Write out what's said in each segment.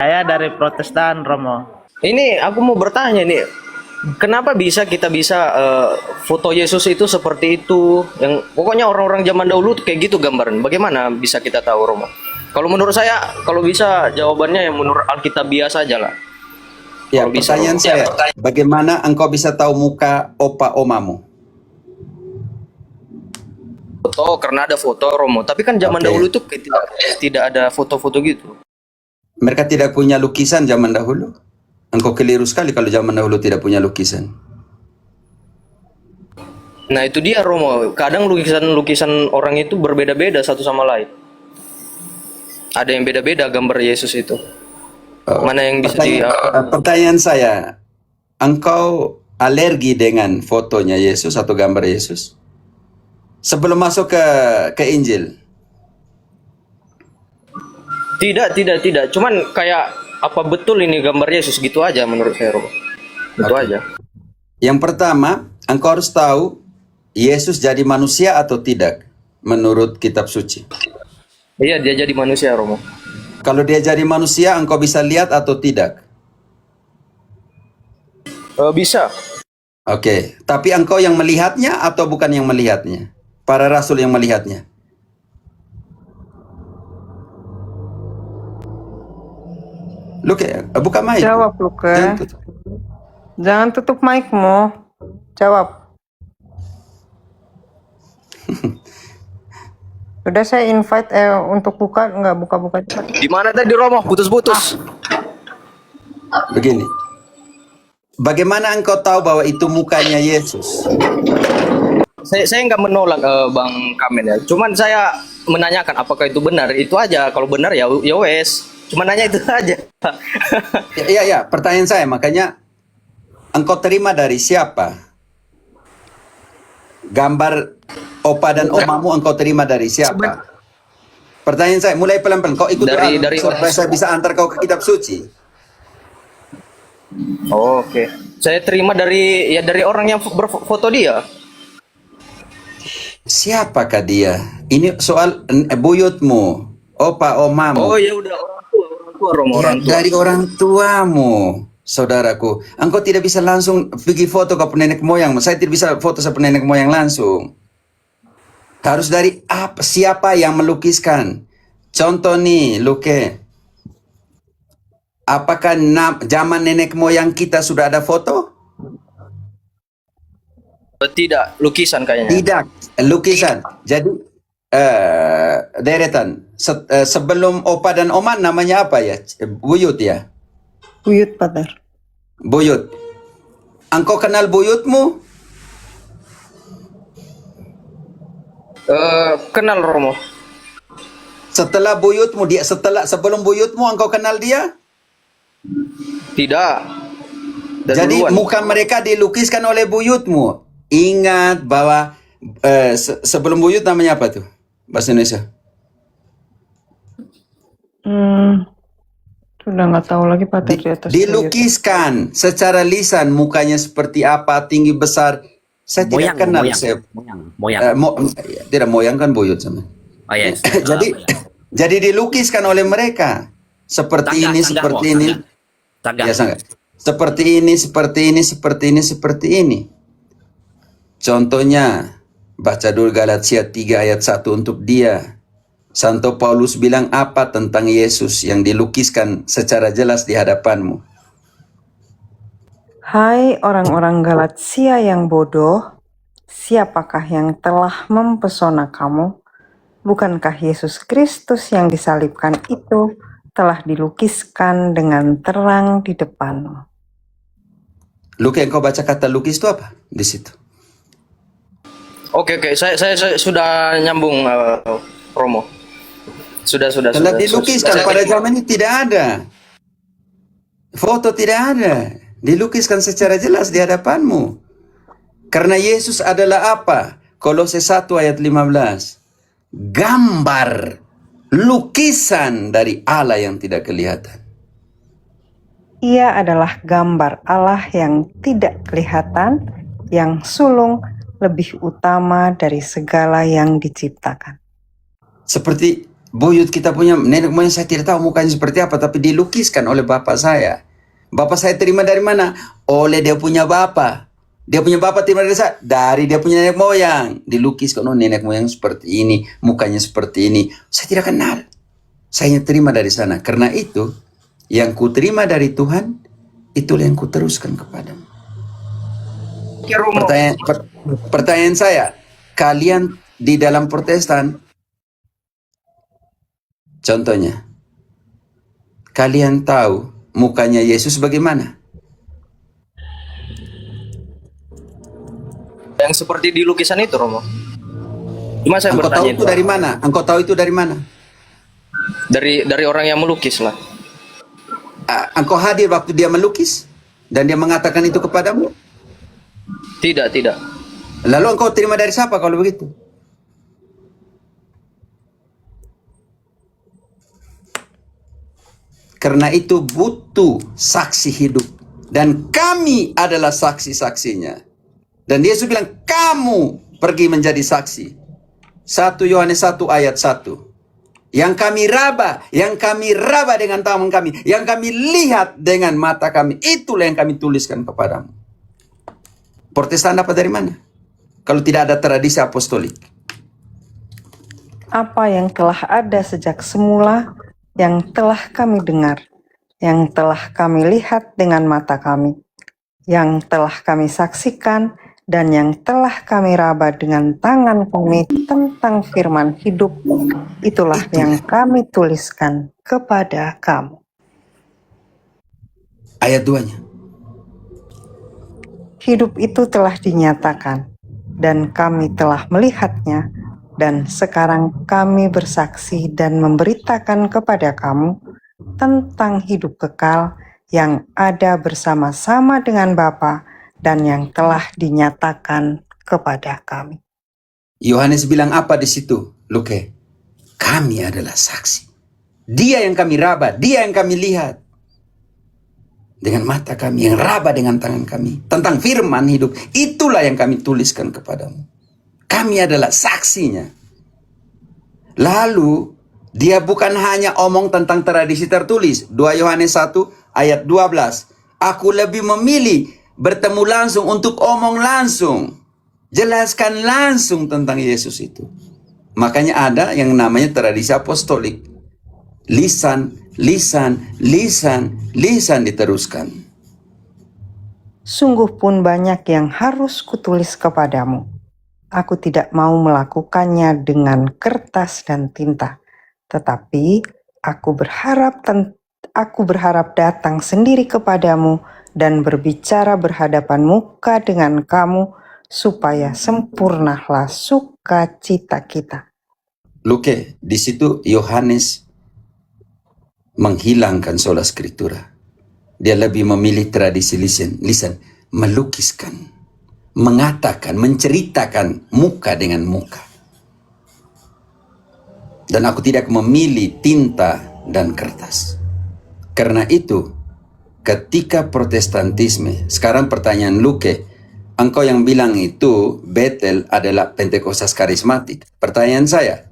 Saya dari Protestan, Romo. Ini aku mau bertanya nih, kenapa kita bisa foto Yesus itu seperti itu? Yang pokoknya orang-orang zaman dahulu tuh kayak gitu gambaran. Bagaimana bisa kita tahu, Romo? Kalau menurut saya, kalau bisa jawabannya yang menurut Alkitab biasa aja lah. Ya, Kalau bisa, pertanyaan Romo. saya, bagaimana engkau bisa tahu muka opa omamu? Foto karena ada foto, Romo. Tapi kan zaman Oke. dahulu itu tidak ada foto-foto gitu. Mereka tidak punya lukisan zaman dahulu. Engkau keliru sekali kalau zaman dahulu tidak punya lukisan. Nah itu dia, Romo. Kadang lukisan-lukisan orang itu berbeda-beda satu sama lain. Ada yang beda-beda gambar Yesus itu. Mana yang bisa Pertanyaan saya, engkau alergi dengan fotonya Yesus atau gambar Yesus? Sebelum masuk ke Injil. Tidak. Cuman kayak apa betul ini gambar Yesus gitu aja menurut saya, Romo. Itu Oke. aja. Yang pertama, engkau harus tahu Yesus jadi manusia atau tidak menurut kitab suci. Iya, dia jadi manusia, Romo. Kalau dia jadi manusia, engkau bisa lihat atau tidak? Bisa. Oke, tapi engkau yang melihatnya atau bukan yang melihatnya? Para rasul yang melihatnya. Luke, buka mic. Jawab, Luke. Jangan tutup. Jangan tutup mic-mu. Jawab. Udah saya invite untuk buka, nggak buka-buka cepat. Di mana tadi, Romo? Putus-putus. Begini. Bagaimana engkau tahu bahwa itu mukanya Yesus? Saya nggak menolak Bang Kamen ya. Cuman saya menanyakan apakah itu benar. Itu aja. Kalau benar ya wes. Cuma nanya itu aja. Ya, pertanyaan saya, makanya engkau terima dari siapa? Gambar opa dan omamu engkau terima dari siapa? Pertanyaan saya, mulai pelan-pelan. Kau ikut Dari supaya saya bisa antar kau ke kitab suci. Oh, oke. Saya terima dari orang yang berfoto dia. Siapakah dia? Ini soal buyutmu, opa omamu. Oh ya udah orang tua Romo, Ya, orang tua. dari orang tuamu, saudaraku. Engkau tidak bisa langsung pergi foto ke nenek moyang. Saya tidak bisa foto sama nenek moyang langsung. Harus dari siapa yang melukiskan. Contoh nih, Luke. Apakah zaman nenek moyang kita sudah ada foto? Tidak, lukisan kayaknya. Tidak, lukisan. Jadi deretan. Sebelum opa dan oma namanya apa ya? Buyut ya? Buyut, Pater. Buyut. Engkau kenal buyutmu? Kenal Romo. Setelah buyutmu sebelum buyutmu engkau kenal dia? Tidak. Dan Jadi duluan. muka mereka dilukiskan oleh buyutmu. Ingat bahwa sebelum buyut namanya apa tuh? Bahasa Indonesia. Sudah nggak tahu lagi, Pater, di atas Dilukiskan secara lisan mukanya seperti apa, tinggi besar. Saya tidak kenal. Moyang. Tidak, moyang kan buyut sama. Oh yes. Jadi dilukiskan oleh mereka seperti ini, seperti ini. Ya, sangat. Seperti ini, seperti ini, seperti ini, seperti ini. Contohnya, baca dulu Galatia 3 ayat 1 untuk dia. Santo Paulus bilang apa tentang Yesus yang dilukiskan secara jelas di hadapanmu? Hai orang-orang Galatia yang bodoh, siapakah yang telah mempesona kamu? Bukankah Yesus Kristus yang disalibkan itu telah dilukiskan dengan terang di depanmu? Luke, engkau baca kata lukis itu apa di situ? Oke. Saya sudah nyambung Romo. Sudah. Telah dilukiskan pada zaman ini tidak ada. Foto tidak ada. Dilukiskan secara jelas di hadapanmu. Karena Yesus adalah apa? Kolose 1 ayat 15. Gambar, lukisan dari Allah yang tidak kelihatan. Ia adalah gambar Allah yang tidak kelihatan, yang sulung lebih utama dari segala yang diciptakan. Seperti buyut kita punya nenek moyang, saya tidak tahu mukanya seperti apa, tapi dilukiskan oleh bapak saya. Bapak saya terima dari mana? Oleh dia punya bapak. Dia punya bapak terima dari saya, dari dia punya nenek moyang. Dilukiskan, oh nenek moyang seperti ini, mukanya seperti ini. Saya tidak kenal. Saya hanya terima dari sana. Karena itu, yang ku terima dari Tuhan, itulah yang ku teruskan kepadamu. Pertanyaan saya, kalian di dalam Protestan, contohnya, kalian tahu mukanya Yesus bagaimana? Yang seperti di lukisan itu, Romo. Cuma saya Engkau tahu bertanya itu dari mana? Engkau tahu itu dari mana? dari orang yang melukis lah. Engkau hadir waktu dia melukis dan dia mengatakan itu kepadamu? Tidak. Lalu engkau terima dari siapa kalau begitu? Karena itu butuh saksi hidup. Dan kami adalah saksi-saksinya. Dan Yesus bilang, kamu pergi menjadi saksi. 1 Yohanes 1 ayat 1. Yang kami raba dengan tangan kami, yang kami lihat dengan mata kami, itulah yang kami tuliskan kepadamu. Protestan dapat dari mana? Kalau tidak ada tradisi apostolik. Apa yang telah ada sejak semula, yang telah kami dengar, yang telah kami lihat dengan mata kami, yang telah kami saksikan, dan yang telah kami raba dengan tangan kami tentang firman hidup, itulah yang kami tuliskan kepada kamu. Ayat 2-nya. Hidup itu telah dinyatakan, dan kami telah melihatnya, dan sekarang kami bersaksi dan memberitakan kepada kamu tentang hidup kekal yang ada bersama-sama dengan Bapa dan yang telah dinyatakan kepada kami. Yohanes bilang apa di situ, Luke? Kami adalah saksi. Dia yang kami raba, dia yang kami lihat. Dengan mata kami, yang raba dengan tangan kami. Tentang firman hidup, itulah yang kami tuliskan kepadamu. Kami adalah saksinya. Lalu, dia bukan hanya omong tentang tradisi tertulis. 2 Yohanes 1 ayat 12. Aku lebih memilih bertemu langsung untuk omong langsung. Jelaskan langsung tentang Yesus itu. Makanya ada yang namanya tradisi apostolik. Lisan diteruskan. Sungguh pun banyak yang harus kutulis kepadamu. Aku tidak mau melakukannya dengan kertas dan tinta. Tetapi aku berharap datang sendiri kepadamu dan berbicara berhadapan muka dengan kamu, supaya sempurnalah sukacita kita. Luke, di situ Yohanes menghilangkan sola scriptura. Dia lebih memilih tradisi lisan, melukiskan, mengatakan, menceritakan muka dengan muka. Dan aku tidak memilih tinta dan kertas. Karena itu, ketika Protestantisme, sekarang pertanyaan Luke, engkau yang bilang itu Bethel adalah Pentekostas karismatik. Pertanyaan saya,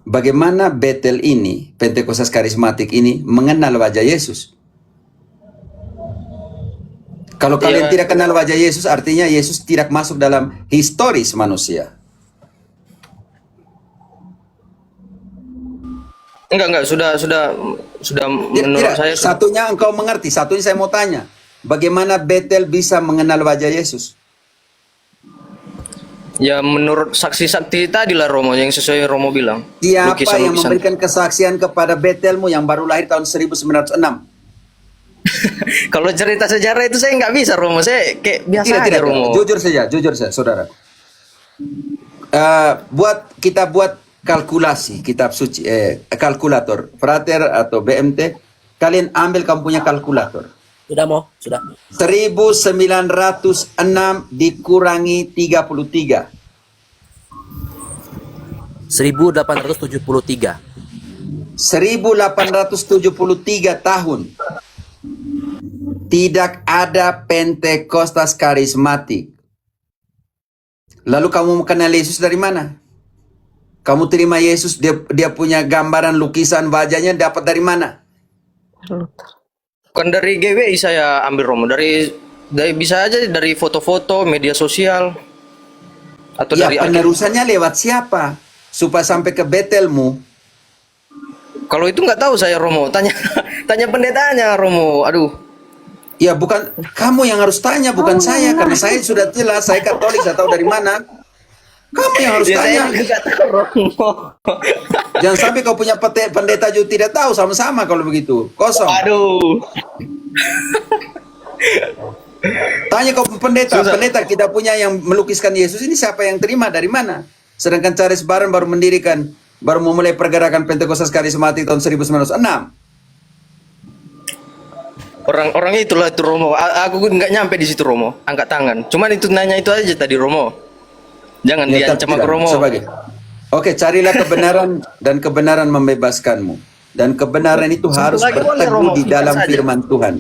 bagaimana Bethel ini, Pentekostas karismatik ini mengenal wajah Yesus? Kalau kalian tidak kenal wajah Yesus, artinya Yesus tidak masuk dalam historis manusia. Enggak, sudah menurut Tidak, saya satunya engkau mengerti, satunya saya mau tanya. Bagaimana Bethel bisa mengenal wajah Yesus? ya menurut saksi-saksi tadi lah, Romo, yang sesuai Romo bilang. Siapa Lukisan-lukisan. yang memberikan kesaksian kepada Bethelmu yang baru lahir tahun 1906? Kalau cerita sejarah itu saya nggak bisa, Romo. Saya kayak biasa aja, Romo. Jujur saja, saudara. Kita buat kalkulasi kitab suci, kalkulator, Frater atau BMT. Kalian ambil kamu punya kalkulator. Sudah mau, sudah. 1906 dikurangi 33. 1873. 1873 tahun. Tidak ada Pentekostas karismatik. Lalu kamu mengenal Yesus dari mana? Kamu terima Yesus, dia punya gambaran lukisan wajahnya dapat dari mana? Luther. Bukan dari GWI saya ambil Romo, dari bisa aja dari foto-foto media sosial atau Ya, dari penerusannya lewat siapa? Supaya sampai ke Betelmu. Kalau itu nggak tahu saya Romo, tanya tanya pendetanya Romo. Aduh. Ya, bukan kamu yang harus tanya, bukan saya, karena saya sudah jelas, saya Katolik, saya tahu dari mana. Kamu yang harus Ya, saya tanya. juga tahu Romo. Jangan sampai kau punya pendeta juga tidak tahu, sama-sama kalau begitu. Kosong. Aduh. Tanya kau pendeta, Susah. pendeta kita punya yang melukiskan Yesus ini siapa yang terima dari mana? Sedangkan Charles Barron baru baru memulai pergerakan Pentekostas Karismatik tahun 1906. Orang-orangnya itulah itu Romo. Aku nggak nyampe di situ Romo. Angkat tangan. Cuman itu nanya itu aja tadi Romo. Jangan Ya, diancam tidak. aku Romo. Oke, carilah kebenaran dan kebenaran membebaskanmu. Dan kebenaran itu harus Lagi boleh, berteguh Romo, di dalam saja. firman Tuhan.